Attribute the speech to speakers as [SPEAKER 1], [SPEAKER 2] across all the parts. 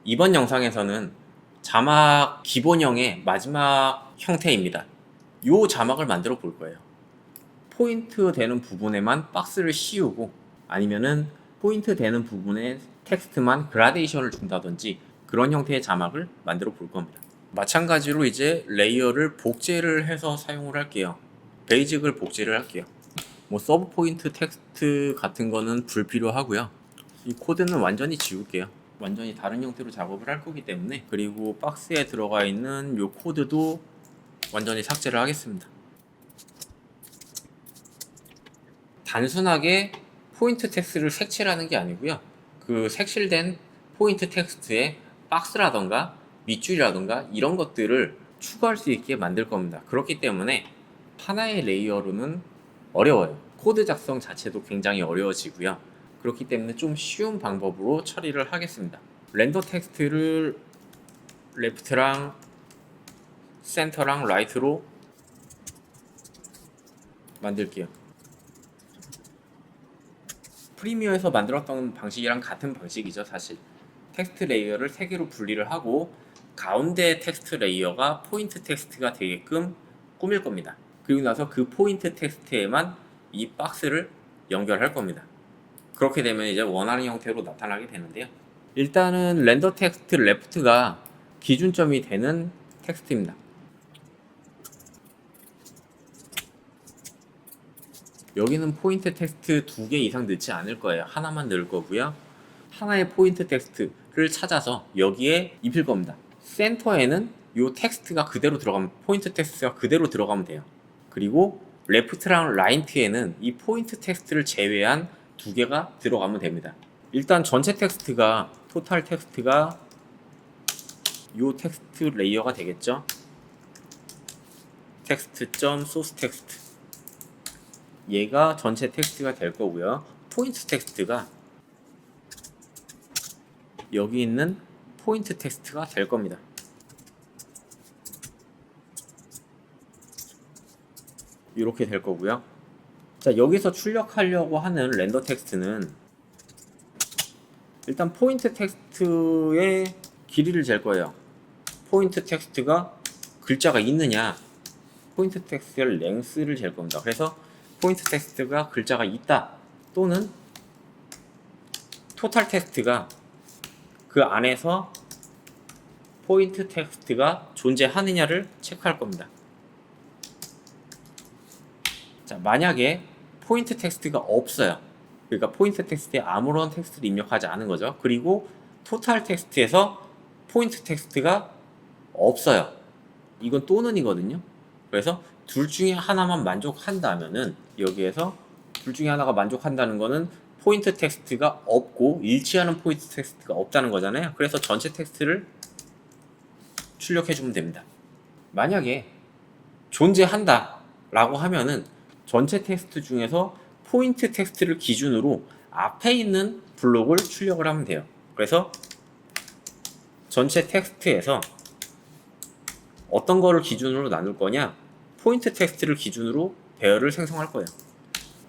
[SPEAKER 1] 이번 영상에서는 자막 기본형의 마지막 형태입니다. 이 자막을 만들어 볼 거예요. 포인트 되는 부분에만 박스를 씌우고 아니면은 포인트 되는 부분에 텍스트만 그라데이션을 준다든지 그런 형태의 자막을 만들어 볼 겁니다. 마찬가지로 이제 레이어를 복제를 해서 사용을 할게요. 베이직을 복제를 할게요. 서브 포인트 텍스트 같은 거는 불필요하고요. 이 코드는 완전히 지울게요. 완전히 다른 형태로 작업을 할 거기 때문에. 그리고 박스에 들어가 있는 이 코드도 완전히 삭제를 하겠습니다. 단순하게 포인트 텍스트를 색칠하는 게 아니고요. 그 색칠된 포인트 텍스트에 박스라던가 밑줄이라던가 이런 것들을 추가할 수 있게 만들 겁니다. 그렇기 때문에 하나의 레이어로는 어려워요. 코드 작성 자체도 굉장히 어려워지고요. 그렇기 때문에 좀 쉬운 방법으로 처리를 하겠습니다. 렌더 텍스트를 레프트랑 센터랑 라이트로 만들게요. 프리미어에서 만들었던 방식이랑 같은 방식이죠. 사실 텍스트 레이어를 3개로 분리를 하고 가운데 텍스트 레이어가 포인트 텍스트가 되게끔 꾸밀 겁니다. 그리고 나서 그 포인트 텍스트에만 이 박스를 연결할 겁니다. 그렇게 되면 이제 원하는 형태로 나타나게 되는데요. 일단은 렌더 텍스트 레프트가 기준점이 되는 텍스트입니다. 여기는 포인트 텍스트 2개 이상 넣지 않을 거예요. 하나만 넣을 거고요. 하나의 포인트 텍스트를 찾아서 여기에 입힐 겁니다. 센터에는 이 텍스트가 그대로 들어가면, 포인트 텍스트가 그대로 들어가면 돼요. 그리고 레프트랑 라이트에는 이 포인트 텍스트를 제외한 2개가 들어가면 됩니다. 일단 전체 텍스트가, 토탈 텍스트가 이 텍스트 레이어가 되겠죠. 텍스트.source 텍스트, 얘가 전체 텍스트가 될 거고요. 포인트 텍스트가 여기 있는 포인트 텍스트가 될 겁니다. 이렇게 될 거고요. 자, 여기서 출력하려고 하는 렌더 텍스트는 일단 포인트 텍스트의 길이를 잴 거예요. 포인트 텍스트가 글자가 있느냐, 포인트 텍스트의 랭스를 잴 겁니다. 그래서 포인트 텍스트가 글자가 있다 또는 토탈 텍스트가 그 안에서 포인트 텍스트가 존재하느냐를 체크할 겁니다. 자, 만약에 포인트 텍스트가 없어요. 그러니까 포인트 텍스트에 아무런 텍스트를 입력하지 않은 거죠. 그리고 토탈 텍스트에서 포인트 텍스트가 없어요. 이건 또는이거든요. 그래서 둘 중에 하나만 만족한다면은, 여기에서 둘 중에 하나가 만족한다는 거는 포인트 텍스트가 없고 일치하는 포인트 텍스트가 없다는 거잖아요. 그래서 전체 텍스트를 출력해 주면 됩니다. 만약에 존재한다 라고 하면은 전체 텍스트 중에서 포인트 텍스트를 기준으로 앞에 있는 블록을 출력을 하면 돼요. 그래서 전체 텍스트에서 어떤 거를 기준으로 나눌 거냐, 포인트 텍스트를 기준으로 배열을 생성할 거예요.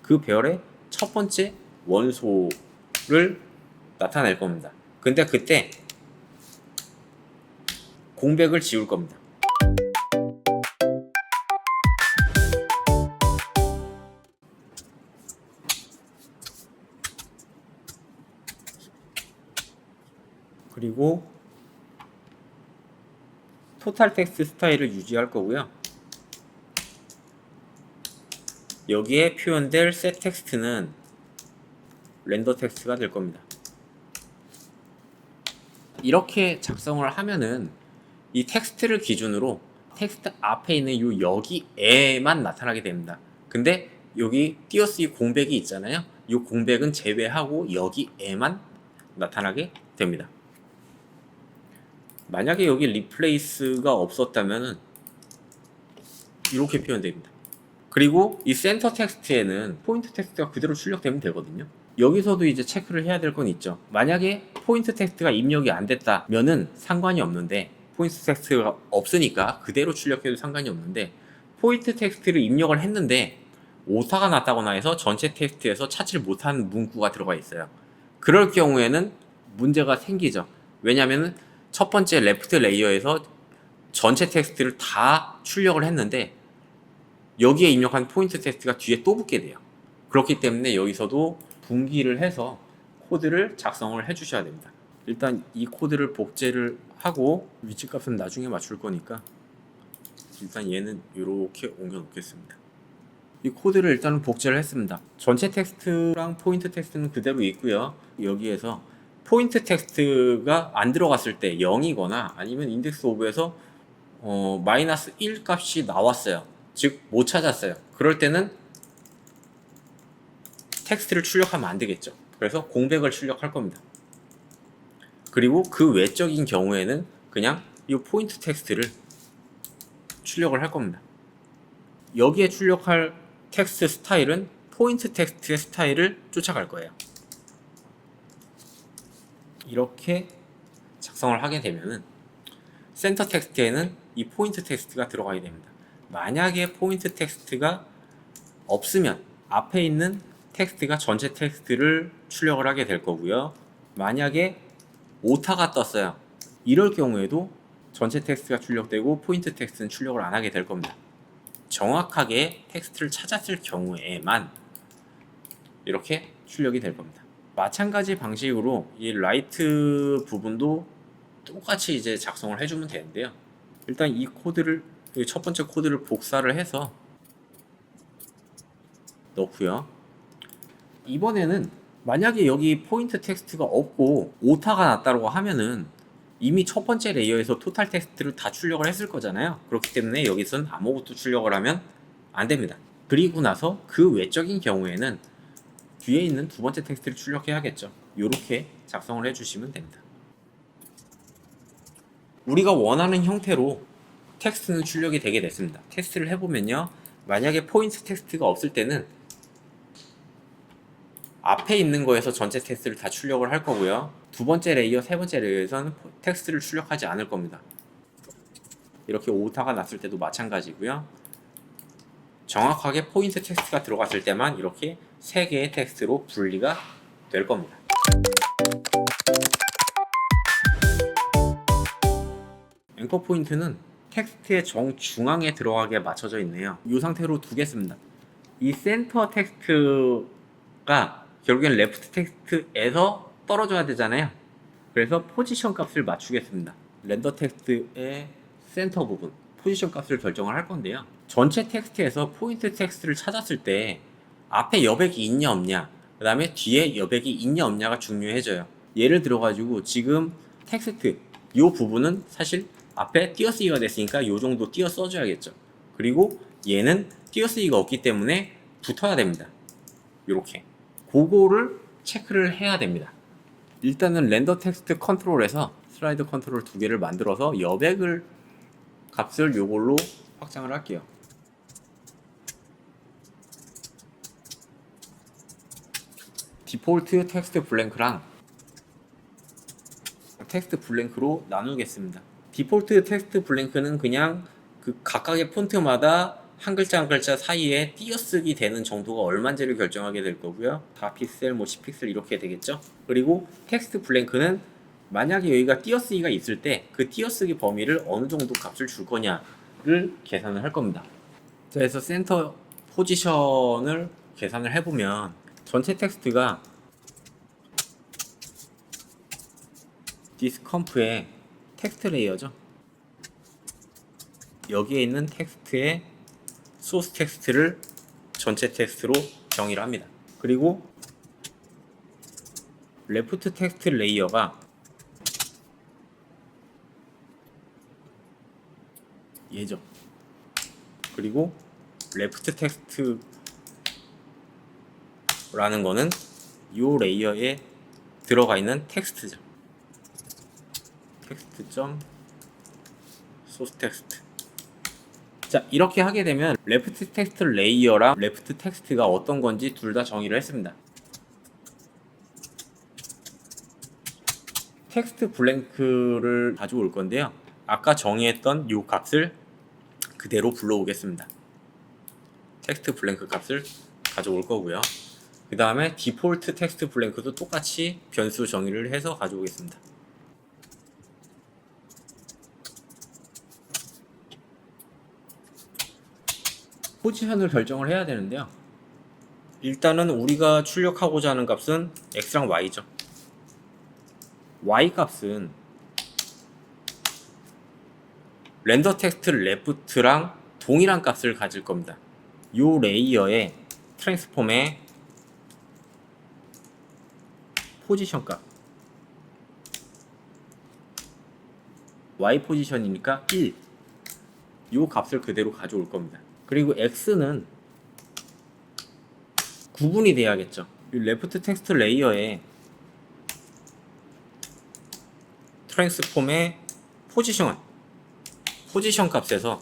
[SPEAKER 1] 그 배열의 첫 번째 원소를 나타낼 겁니다. 근데 그때 공백을 지울 겁니다. 그리고 토탈 텍스트 스타일을 유지할 거고요. 여기에 표현될 셋 텍스트는 렌더 텍스트가 될 겁니다. 이렇게 작성을 하면은 이 텍스트를 기준으로 텍스트 앞에 있는 요 여기에만 나타나게 됩니다. 근데 여기 띄어쓰기 공백이 있잖아요. 이 공백은 제외하고 여기에만 나타나게 됩니다. 만약에 여기 리플레이스가 없었다면 이렇게 표현됩니다. 그리고 이 센터 텍스트에는 포인트 텍스트가 그대로 출력되면 되거든요. 여기서도 이제 체크를 해야 될 건 있죠. 만약에 포인트 텍스트가 입력이 안 됐다면은 상관이 없는데, 포인트 텍스트가 없으니까 그대로 출력해도 상관이 없는데, 포인트 텍스트를 입력을 했는데 오타가 났다거나 해서 전체 텍스트에서 찾지를 못하는 문구가 들어가 있어요. 그럴 경우에는 문제가 생기죠. 왜냐면은 첫 번째 레프트 레이어에서 전체 텍스트를 다 출력을 했는데 여기에 입력한 포인트 텍스트가 뒤에 또 붙게 돼요. 그렇기 때문에 여기서도 분기를 해서 코드를 작성을 해 주셔야 됩니다. 일단 이 코드를 복제를 하고 위치값은 나중에 맞출 거니까 일단 얘는 이렇게 옮겨 놓겠습니다. 이 코드를 일단은 복제를 했습니다. 전체 텍스트랑 포인트 텍스트는 그대로 있고요. 여기에서 포인트 텍스트가 안 들어갔을 때 0이거나 아니면 인덱스 오브에서 마이너스 1 값이 나왔어요. 즉 못 찾았어요. 그럴 때는 텍스트를 출력하면 안 되겠죠. 그래서 공백을 출력할 겁니다. 그리고 그 외적인 경우에는 그냥 이 포인트 텍스트를 출력을 할 겁니다. 여기에 출력할 텍스트 스타일은 포인트 텍스트의 스타일을 쫓아갈 거예요. 이렇게 작성을 하게 되면은 센터 텍스트에는 이 포인트 텍스트가 들어가게 됩니다. 만약에 포인트 텍스트가 없으면 앞에 있는 텍스트가 전체 텍스트를 출력을 하게 될 거고요. 만약에 오타가 떴어요. 이럴 경우에도 전체 텍스트가 출력되고 포인트 텍스트는 출력을 안 하게 될 겁니다. 정확하게 텍스트를 찾았을 경우에만 이렇게 출력이 될 겁니다. 마찬가지 방식으로 이 라이트 부분도 똑같이 이제 작성을 해주면 되는데요. 일단 이 코드를 첫 번째 코드를 복사를 해서 넣고요. 이번에는 만약에 여기 포인트 텍스트가 없고 오타가 났다고 하면은 이미 첫 번째 레이어에서 토탈 텍스트를 다 출력을 했을 거잖아요. 그렇기 때문에 여기선 아무것도 출력을 하면 안 됩니다. 그리고 나서 그 외적인 경우에는 뒤에 있는 두 번째 텍스트를 출력해야겠죠. 이렇게 작성을 해주시면 됩니다. 우리가 원하는 형태로 텍스트는 출력이 되게 됐습니다. 테스트를 해보면요. 만약에 포인트 텍스트가 없을 때는 앞에 있는 거에서 전체 텍스트를 다 출력을 할 거고요. 두 번째 레이어, 세 번째 레이어에서는 텍스트를 출력하지 않을 겁니다. 이렇게 오타가 났을 때도 마찬가지고요. 정확하게 포인트 텍스트가 들어갔을 때만 이렇게 세 개의 텍스트로 분리가 될 겁니다. 앵커 포인트는 텍스트의 정중앙에 들어가게 맞춰져 있네요. 이 상태로 두겠습니다. 이 센터 텍스트가 결국엔 레프트 텍스트에서 떨어져야 되잖아요. 그래서 포지션 값을 맞추겠습니다. 렌더 텍스트의 센터 부분 포지션 값을 결정을 할 건데요. 전체 텍스트에서 포인트 텍스트를 찾았을 때 앞에 여백이 있냐 없냐, 그 다음에 뒤에 여백이 있냐 없냐가 중요해져요. 예를 들어 가지고 지금 텍스트 이 부분은 사실 앞에 띄어쓰기가 됐으니까 이 정도 띄어 써줘야겠죠. 그리고 얘는 띄어쓰기가 없기 때문에 붙어야 됩니다. 이렇게 그거를 체크를 해야 됩니다. 일단은 렌더 텍스트 컨트롤에서 슬라이드 컨트롤 두 개를 만들어서 여백을 값을 요걸로 확장을 할게요. 디폴트 텍스트 블랭크랑 텍스트 블랭크로 나누겠습니다. 디폴트 텍스트 블랭크는 그냥 그 각각의 폰트마다 한 글자 한 글자 사이에 띄어쓰기 되는 정도가 얼마인지를 결정하게 될 거고요. 4픽셀, 10픽셀 이렇게 되겠죠. 그리고 텍스트 블랭크는 만약에 여기가 띄어쓰기가 있을 때 그 띄어쓰기 범위를 어느 정도 값을 줄 거냐를 계산을 할 겁니다. 자, 그래서 센터 포지션을 계산을 해보면 전체 텍스트가 디스컴프의 텍스트 레이어죠. 여기에 있는 텍스트의 소스 텍스트를 전체 텍스트로 정의를 합니다. 그리고 레프트 텍스트 레이어가 얘죠. 그리고 레프트 텍스트라는 거는 이 레이어에 들어가 있는 텍스트죠. 텍스트.소스 텍스트. 자, 이렇게 하게 되면 레프트 텍스트 레이어랑 레프트 텍스트가 어떤 건지 둘 다 정의를 했습니다. 텍스트 블랭크를 가져올 건데요. 아까 정의했던 이 값을 그대로 불러오겠습니다. 텍스트 블랭크 값을 가져올 거고요. 그 다음에 디폴트 텍스트 블랭크도 똑같이 변수 정의를 해서 가져오겠습니다. 포지션을 결정을 해야 되는데요. 일단은 우리가 출력하고자 하는 값은 x랑 y죠. y 값은 렌더 텍스트 레프트랑 동일한 값을 가질 겁니다. 요 레이어의 트랜스폼의 포지션 값, y 포지션이니까 1, 요 값을 그대로 가져올 겁니다. 그리고 x는 구분이 돼야겠죠. 이 레프트 텍스트 레이어의 트랜스폼의 포지션 값에서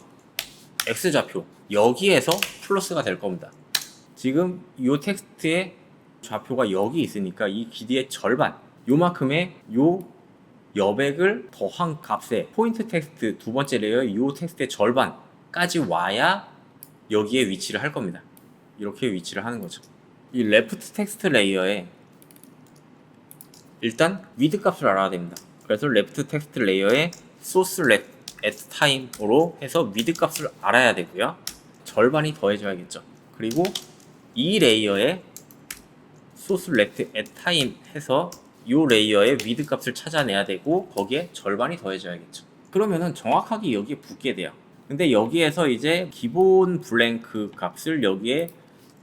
[SPEAKER 1] x좌표 여기에서 플러스가 될 겁니다. 지금 이 텍스트의 좌표가 여기 있으니까 이 길이의 절반, 요만큼의 요 여백을 더한 값에 포인트 텍스트 두 번째 레이어 이 텍스트의 절반까지 와야 여기에 위치를 할 겁니다. 이렇게 위치를 하는 거죠. 이 레프트 텍스트 레이어에 일단 위드 값을 알아야 됩니다. 그래서 레프트 텍스트 레이어에 소스 렛 at time으로 해서 위드 값을 알아야 되고요. 절반이 더해져야겠죠. 그리고 이 레이어에 소스 렛 at time 해서 이 레이어의 위드 값을 찾아내야 되고 거기에 절반이 더해져야겠죠. 그러면은 정확하게 여기에 붙게 돼요. 근데 여기에서 이제 기본 블랭크 값을 여기에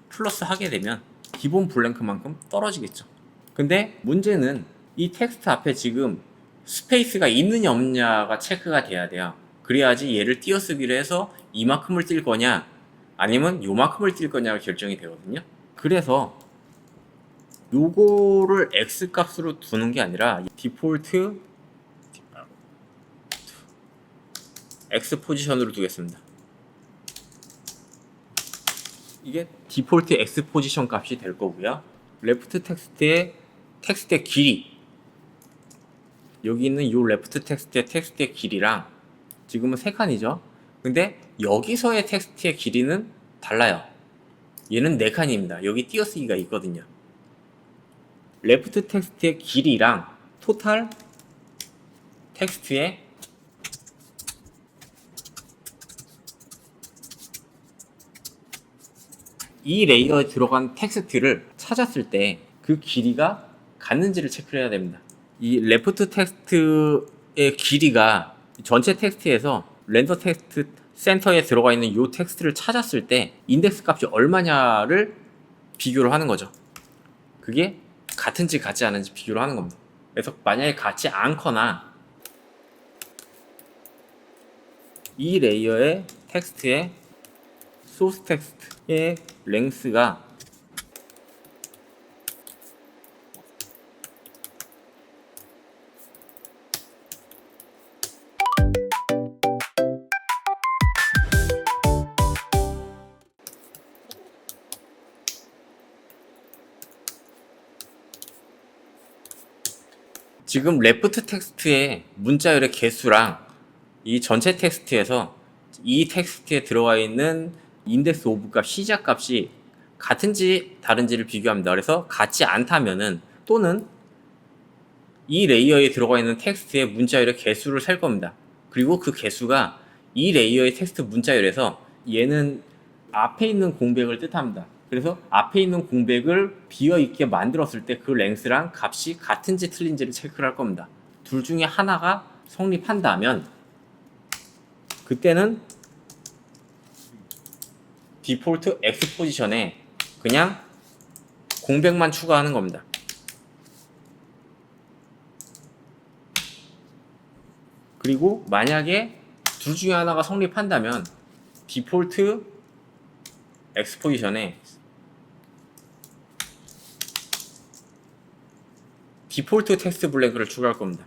[SPEAKER 1] 플러스 하게 되면 기본 블랭크만큼 떨어지겠죠. 근데 문제는 이 텍스트 앞에 지금 스페이스가 있느냐 없느냐가 체크가 돼야 돼요. 그래야지 얘를 띄어쓰기로 해서 이만큼을 띌 거냐 아니면 요만큼을 띌 거냐가 결정이 되거든요. 그래서 요거를 x 값으로 두는 게 아니라 디폴트 x 포지션으로 두겠습니다. 이게 디폴트 x 포지션 값이 될 거고요. 레프트 텍스트의 길이, 여기 있는 요 레프트 텍스트의 길이랑 지금은 3칸이죠. 근데 여기서의 텍스트의 길이는 달라요. 얘는 4칸입니다. 여기 띄어쓰기가 있거든요. 레프트 텍스트의 길이랑 토탈 텍스트의 이 레이어에 들어간 텍스트를 찾았을 때 그 길이가 같는지를 체크를 해야 됩니다. 이 레프트 텍스트의 길이가 전체 텍스트에서 렌더 텍스트 센터에 들어가 있는 이 텍스트를 찾았을 때 인덱스 값이 얼마냐를 비교를 하는 거죠. 그게 같은지 같지 않은지 비교를 하는 겁니다. 그래서 만약에 같지 않거나 이 레이어의 텍스트의 소스 텍스트의 랭스가 지금 레프트 텍스트의 문자열의 개수랑 이 전체 텍스트에서 이 텍스트에 들어가 있는 인덱스 오브 값, 시작 값이 같은지 다른지를 비교합니다. 그래서 같지 않다면은 또는 이 레이어에 들어가 있는 텍스트의 문자열의 개수를 셀 겁니다. 그리고 그 개수가 이 레이어의 텍스트 문자열에서 얘는 앞에 있는 공백을 뜻합니다. 그래서 앞에 있는 공백을 비어있게 만들었을 때 그 랭스랑 값이 같은지 틀린지를 체크를 할 겁니다. 둘 중에 하나가 성립한다면 그때는 디폴트 X 포지션에 그냥 공백만 추가하는 겁니다. 그리고 만약에 둘 중에 하나가 성립한다면 디폴트 X 포지션에 디폴트 텍스트 블랭크를 추가할 겁니다.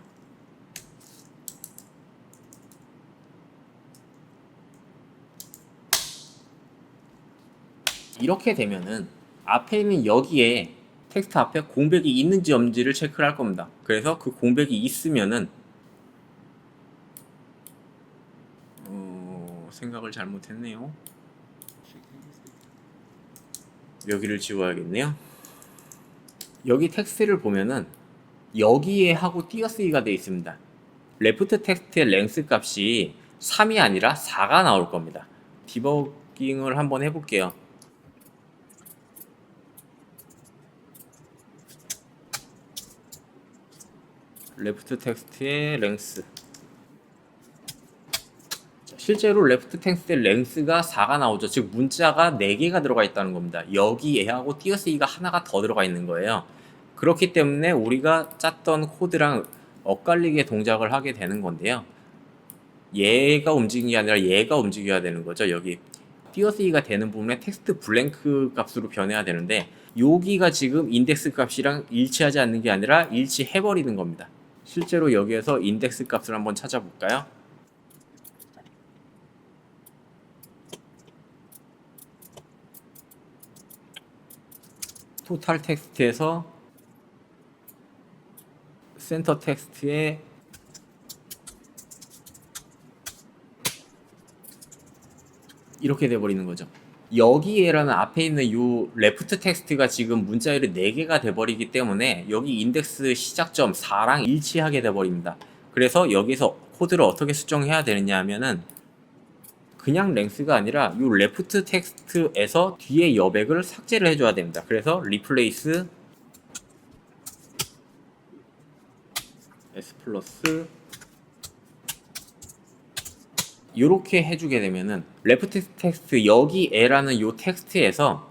[SPEAKER 1] 이렇게 되면은 앞에 있는 여기에 텍스트 앞에 공백이 있는지 없는지를 체크를 할 겁니다. 그래서 그 공백이 있으면은 생각을 잘못했네요. 여기를 지워야겠네요. 여기 텍스트를 보면은 여기에 하고 띄어쓰기가 되어 있습니다. 레프트 텍스트의 랭스 값이 3이 아니라 4가 나올 겁니다. 디버그 데버깅을 한번 해볼게요. 레프트 텍스트의 랭스. 실제로 레프트 텍스트의 랭스가 4가 나오죠. 즉 문자가 4개가 들어가 있다는 겁니다. 여기 얘하고 띄어쓰기가 하나가 더 들어가 있는 거예요. 그렇기 때문에 우리가 짰던 코드랑 엇갈리게 동작을 하게 되는 건데요. 얘가 움직이는 게 아니라 얘가 움직여야 되는 거죠. 여기 띄어쓰기가 되는 부분에 텍스트 블랭크 값으로 변해야 되는데 여기가 지금 인덱스 값이랑 일치하지 않는 게 아니라 일치해버리는 겁니다. 실제로 여기에서 인덱스 값을 한번 찾아볼까요? 토탈 텍스트에서 센터 텍스트에 이렇게 돼버리는 거죠. 여기에라는 앞에 있는 이 레프트 텍스트가 지금 문자열이 4개가 돼버리기 때문에 여기 인덱스 시작점 4랑 일치하게 돼버립니다. 그래서 여기서 코드를 어떻게 수정해야 되느냐 하면은 그냥 랭스가 아니라 이 레프트 텍스트에서 뒤에 여백을 삭제를 해줘야 됩니다. 그래서 replace s 플러스 이렇게 해주게 되면은 레프트 텍스트 여기 에라는 요 텍스트에서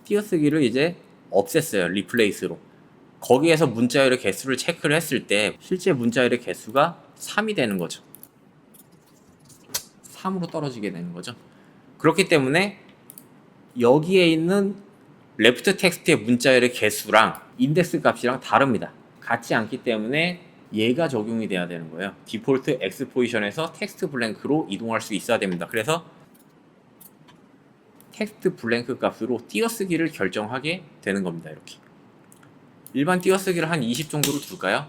[SPEAKER 1] 띄어쓰기를 이제 없앴어요. 리플레이스로. 거기에서 문자열의 개수를 체크를 했을 때 실제 문자열의 개수가 3이 되는 거죠. 3으로 떨어지게 되는 거죠. 그렇기 때문에 여기에 있는 레프트 텍스트의 문자열의 개수랑 인덱스 값이랑 다릅니다. 같지 않기 때문에 얘가 적용이 돼야 되는 거예요. 디폴트 X 포지션에서 텍스트 블랭크로 이동할 수 있어야 됩니다. 그래서 텍스트 블랭크 값으로 띄어쓰기를 결정하게 되는 겁니다. 이렇게 일반 띄어쓰기를 한 20 정도로 둘까요?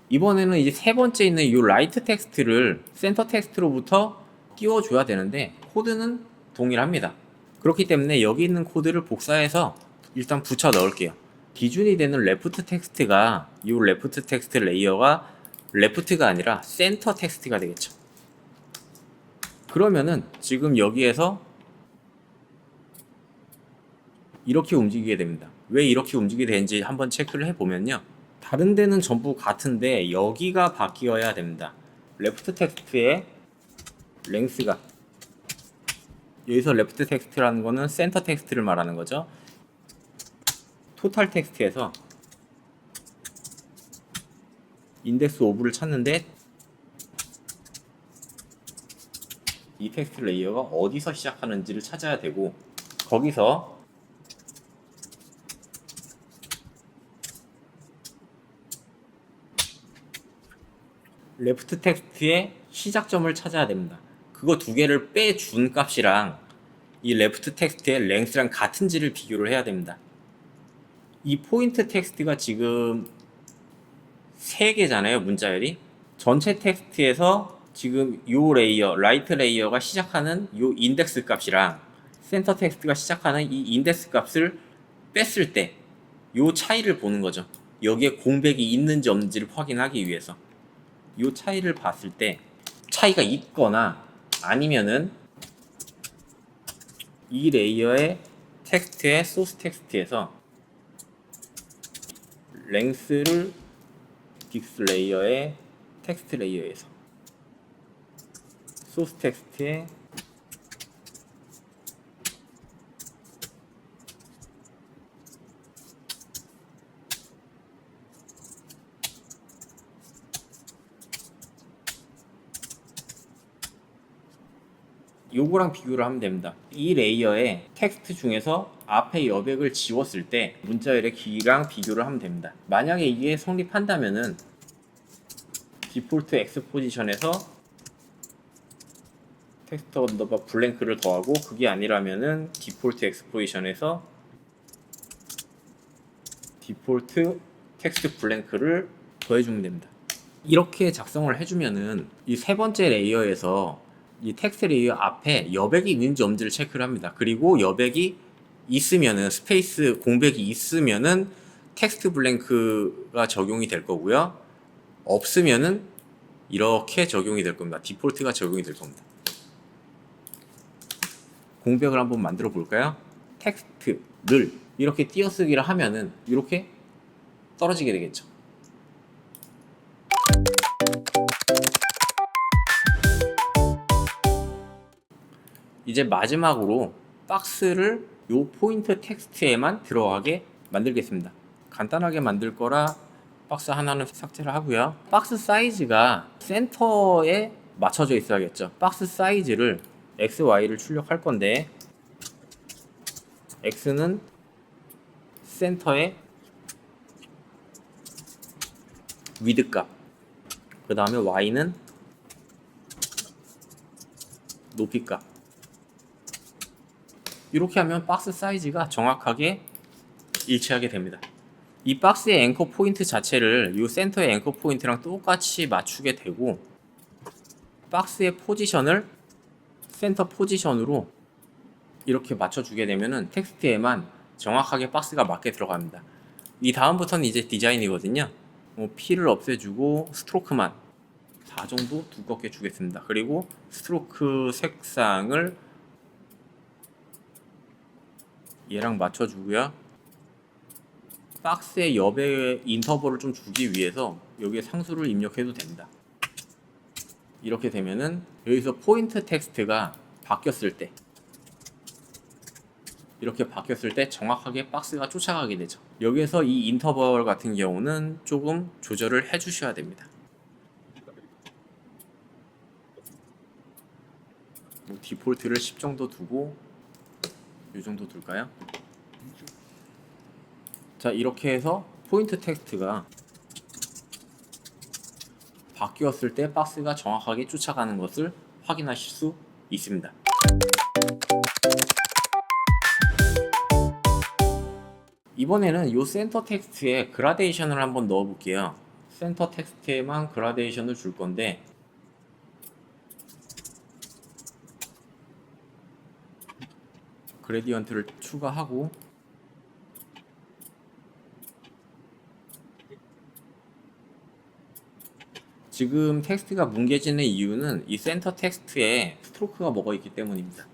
[SPEAKER 1] 이번에는 이제 세 번째 있는 이 라이트 텍스트를 센터 텍스트로부터 띄워줘야 되는데 코드는 동일합니다. 그렇기 때문에 여기 있는 코드를 복사해서 일단 붙여 넣을게요. 기준이 되는 레프트 텍스트가 이 레프트 텍스트 레이어가 레프트가 아니라 센터 텍스트가 되겠죠. 그러면은 지금 여기에서 이렇게 움직이게 됩니다. 왜 이렇게 움직이게 되는지 한번 체크를 해보면요. 다른 데는 전부 같은데 여기가 바뀌어야 됩니다. 레프트 텍스트의 랭스가 여기서 레프트 텍스트라는 거는 센터 텍스트를 말하는 거죠. 토탈 텍스트에서 인덱스 5를 찾는데 이 텍스트 레이어가 어디서 시작하는지를 찾아야 되고 거기서 레프트 텍스트의 시작점을 찾아야 됩니다. 그거 두 개를 빼준 값이랑 이 레프트 텍스트의 랭스랑 같은지를 비교를 해야 됩니다. 이 포인트 텍스트가 지금 3개잖아요. 문자열이. 전체 텍스트에서 지금 요 레이어, 라이트 레이어가 시작하는 요 인덱스 값이랑 센터 텍스트가 시작하는 이 인덱스 값을 뺐을 때 요 차이를 보는 거죠. 여기에 공백이 있는지 없는지를 확인하기 위해서. 요 차이를 봤을 때 차이가 있거나 아니면은 이 레이어의 텍스트의 소스 텍스트에서 랭스를 딕스 레이어의 텍스트 레이어에서 소스 텍스트의 요거랑 비교를 하면 됩니다. 이 레이어의 텍스트 중에서 앞에 여백을 지웠을 때 문자열의 길이랑 비교를 하면 됩니다. 만약에 이게 성립한다면은 디폴트 X 포지션에서 텍스트 언더바 블랭크를 더하고 그게 아니라면은 디폴트 X 포지션에서 디폴트 텍스트 블랭크를 더해주면 됩니다. 이렇게 작성을 해주면은 이 세 번째 레이어에서 이 텍스트 레이어 앞에 여백이 있는지 없는지를 체크를 합니다. 그리고 여백이 있으면은 스페이스 공백이 있으면은 텍스트 블랭크가 적용이 될 거고요. 없으면은 이렇게 적용이 될 겁니다. 디폴트가 적용이 될 겁니다. 공백을 한번 만들어 볼까요? 텍스트를 이렇게 띄어쓰기를 하면은 이렇게 떨어지게 되겠죠. 이제 마지막으로 박스를 요 포인트 텍스트에만 들어가게 만들겠습니다. 간단하게 만들 거라 박스 하나는 삭제를 하고요. 박스 사이즈가 센터에 맞춰져 있어야겠죠. 박스 사이즈를 X, Y를 출력할 건데 X는 센터의 위드 값, 그 다음에 Y는 높이 값. 이렇게 하면 박스 사이즈가 정확하게 일치하게 됩니다. 이 박스의 앵커 포인트 자체를 이 센터의 앵커 포인트랑 똑같이 맞추게 되고 박스의 포지션을 센터 포지션으로 이렇게 맞춰주게 되면은 텍스트에만 정확하게 박스가 맞게 들어갑니다. 이 다음부터는 이제 디자인이거든요. P를 없애주고 스트로크만 4 정도 두껍게 주겠습니다. 그리고 스트로크 색상을 얘랑 맞춰주고요. 박스의 옆에 인터벌을 좀 주기 위해서 여기에 상수를 입력해도 됩니다. 이렇게 되면은 여기서 포인트 텍스트가 바뀌었을 때 이렇게 바뀌었을 때 정확하게 박스가 쫓아가게 되죠. 여기에서 이 인터벌 같은 경우는 조금 조절을 해 주셔야 됩니다. 디폴트를 10 정도 두고 이 정도 둘까요? 자, 이렇게 해서 포인트 텍스트가 바뀌었을 때 박스가 정확하게 쫓아가는 것을 확인하실 수 있습니다. 이번에는 이 센터 텍스트에 그라데이션을 한번 넣어 볼게요. 센터 텍스트에만 그라데이션을 줄 건데 그레디언트를 추가하고 지금 텍스트가 뭉개지는 이유는 이 센터 텍스트에 스트로크가 먹어 있기 때문입니다.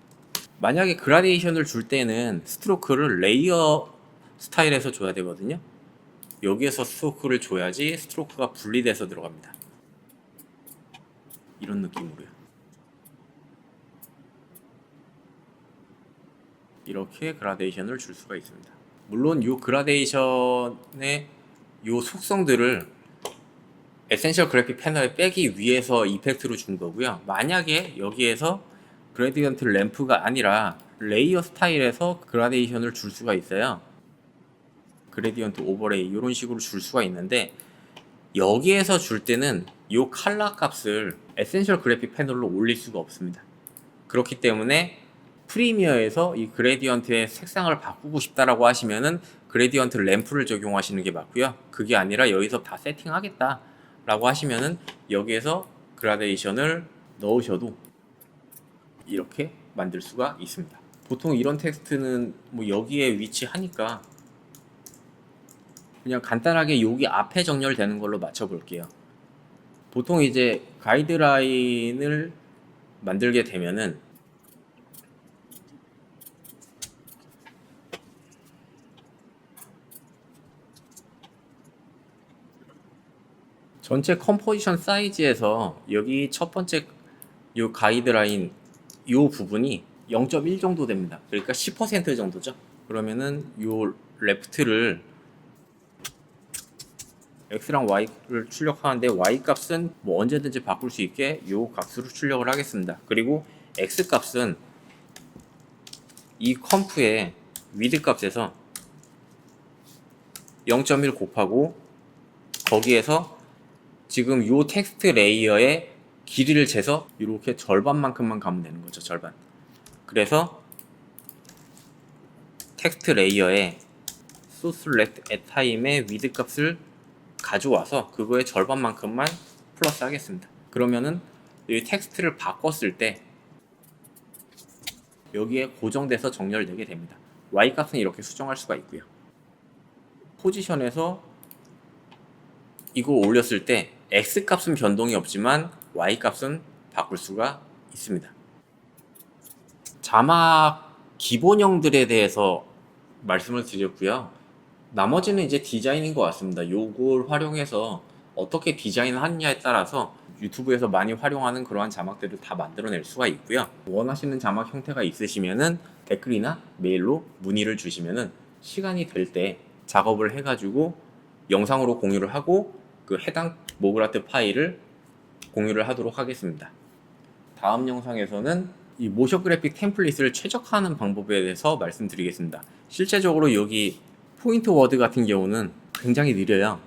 [SPEAKER 1] 만약에 그라데이션을 줄 때는 스트로크를 레이어 스타일에서 줘야 되거든요. 여기에서 스트로크를 줘야지 스트로크가 분리돼서 들어갑니다. 이런 느낌으로요. 이렇게 그라데이션을 줄 수가 있습니다. 물론 이 그라데이션의 이 속성들을 에센셜 그래픽 패널에 빼기 위해서 이펙트로 준 거고요. 만약에 여기에서 그레디언트 램프가 아니라 레이어 스타일에서 그라데이션을 줄 수가 있어요. 그레디언트 오버레이 이런 식으로 줄 수가 있는데 여기에서 줄 때는 이 컬러 값을 에센셜 그래픽 패널로 올릴 수가 없습니다. 그렇기 때문에 프리미어에서 이 그레디언트의 색상을 바꾸고 싶다라고 하시면은 그레디언트 램프를 적용하시는 게 맞고요. 그게 아니라 여기서 다 세팅하겠다 라고 하시면은 여기에서 그라데이션을 넣으셔도 이렇게 만들 수가 있습니다. 보통 이런 텍스트는 뭐 여기에 위치하니까 그냥 간단하게 여기 앞에 정렬되는 걸로 맞춰 볼게요. 보통 이제 가이드라인을 만들게 되면은 전체 컴포지션 사이즈에서 여기 첫 번째 요 가이드라인 요 부분이 0.1 정도 됩니다. 그러니까 10% 정도죠. 그러면은 요 레프트를 X랑 Y를 출력하는데 Y 값은 뭐 언제든지 바꿀 수 있게 요 값으로 출력을 하겠습니다. 그리고 X 값은 이 컴프의 위드 값에서 0.1 곱하고 거기에서 지금 요 텍스트 레이어의 길이를 재서 이렇게 절반만큼만 가면 되는 거죠. 절반. 그래서 텍스트 레이어에 source let at time의 위드 값을 가져와서 그거의 절반만큼만 플러스 하겠습니다. 그러면은 이 텍스트를 바꿨을 때 여기에 고정돼서 정렬되게 됩니다. Y 값은 이렇게 수정할 수가 있고요. 포지션에서 이거 올렸을 때 X 값은 변동이 없지만 Y 값은 바꿀 수가 있습니다. 자막 기본형들에 대해서 말씀을 드렸고요. 나머지는 이제 디자인인 것 같습니다. 요걸 활용해서 어떻게 디자인을 하느냐에 따라서 유튜브에서 많이 활용하는 그러한 자막들을 다 만들어낼 수가 있고요. 원하시는 자막 형태가 있으시면은 댓글이나 메일로 문의를 주시면은 시간이 될 때 작업을 해가지고 영상으로 공유를 하고 그 해당 모그라트 파일을 공유를 하도록 하겠습니다. 다음 영상에서는 이 모션 그래픽 템플릿을 최적화하는 방법에 대해서 말씀드리겠습니다. 실제적으로 여기 포인트 워드 같은 경우는 굉장히 느려요.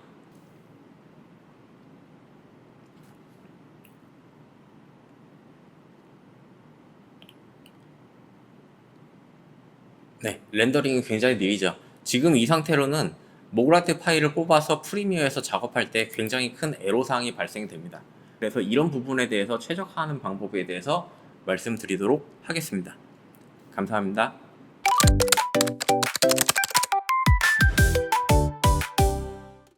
[SPEAKER 1] 네, 렌더링이 굉장히 느리죠. 지금 이 상태로는 모그라트 파일을 뽑아서 프리미어에서 작업할 때 굉장히 큰 애로사항이 발생됩니다. 그래서 이런 부분에 대해서 최적화하는 방법에 대해서 말씀드리도록 하겠습니다. 감사합니다.